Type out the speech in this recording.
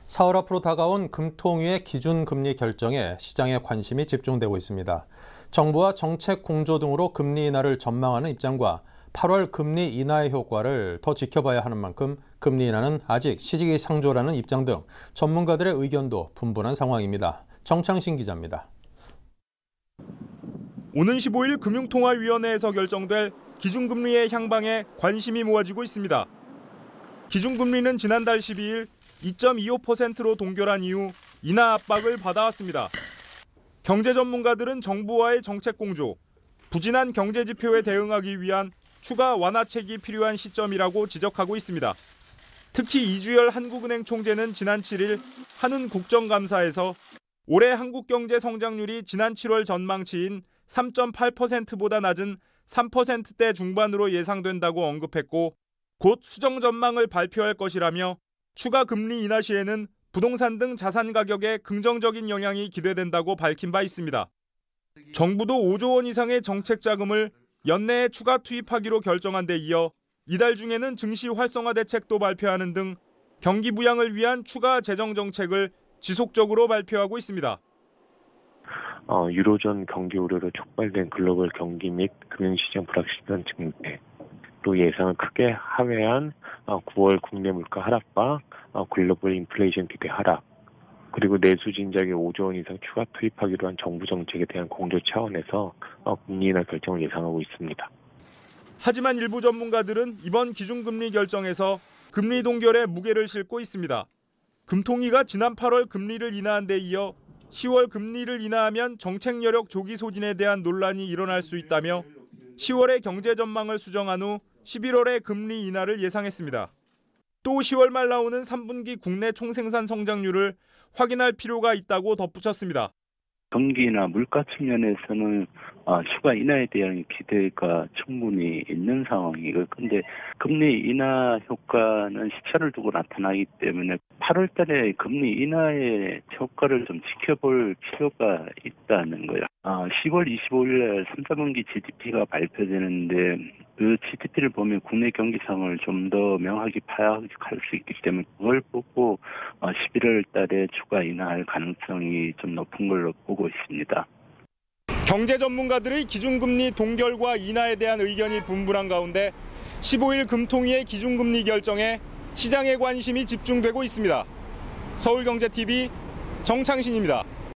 사흘 앞으로 다가온 금통위의 기준금리 결정에 시장의 관심이 집중되고 있습니다. 정부와 정책 공조 등으로 금리 인하를 전망하는 입장과 8월 금리 인하의 효과를 더 지켜봐야 하는 만큼 금리 인하는 아직 시기상조라는 입장 등 전문가들의 의견도 분분한 상황입니다. 정창신 기자입니다. 오는 15일 금융통화위원회에서 결정될 기준금리의 향방에 관심이 모아지고 있습니다. 기준금리는 지난달 12일 2.25%로 동결한 이후 인하 압박을 받아왔습니다. 경제 전문가들은 정부와의 정책 공조, 부진한 경제 지표에 대응하기 위한 추가 완화책이 필요한 시점이라고 지적하고 있습니다. 특히 이주열 한국은행 총재는 지난 7일 한은 국정감사에서 올해 한국 경제 성장률이 지난 7월 전망치인 3.8%보다 낮은 3%대 중반으로 예상된다고 언급했고, 곧 수정 전망을 발표할 것이라며 추가 금리 인하 시에는 부동산 등 자산 가격에 긍정적인 영향이 기대된다고 밝힌 바 있습니다. 정부도 5조 원 이상의 정책 자금을 연내에 추가 투입하기로 결정한 데 이어 이달 중에는 증시 활성화 대책도 발표하는 등 경기 부양을 위한 추가 재정 정책을 지속적으로 발표하고 있습니다. 유로존 경기 우려로 촉발된 글로벌 경기 및 금융시장 불확실성 증대로 예상을 크게 하회한 9월 국내 물가 하락과 글로벌 인플레이션 기대 하락, 그리고 내수 진작에 5조 원 이상 추가 투입하기로 한 정부 정책에 대한 공조 차원에서 금리 인하 결정을 예상하고 있습니다. 하지만 일부 전문가들은 이번 기준금리 결정에서 금리 동결에 무게를 싣고 있습니다. 금통위가 지난 8월 금리를 인하한 데 이어 10월 금리를 인하하면 정책 여력 조기 소진에 대한 논란이 일어날 수 있다며 10월에 경제 전망을 수정한 후 11월에 금리 인하를 예상했습니다. 또 10월 말 나오는 3분기 국내 총생산 성장률을 확인할 필요가 있다고 덧붙였습니다. 경기나 물가 측면에서는 추가 인하에 대한 기대가 충분히 있는 상황이고, 근데 금리 인하 효과는 시차를 두고 나타나기 때문에 8월 달에 금리 인하의 효과를 좀 지켜볼 필요가 있다는 거예요. 10월 25일 3, 4분기 GDP가 발표되는데 그 GDP를 보면 국내 경기 상황을 좀 더 명확히 파악할 수 있기 때문에 그걸 보고 11월 달에 추가 인하할 가능성이 좀 높은 걸로 보고 있습니다. 경제 전문가들의 기준금리 동결과 인하에 대한 의견이 분분한 가운데 15일 금통위의 기준금리 결정에 시장의 관심이 집중되고 있습니다. 서울경제TV 정창신입니다.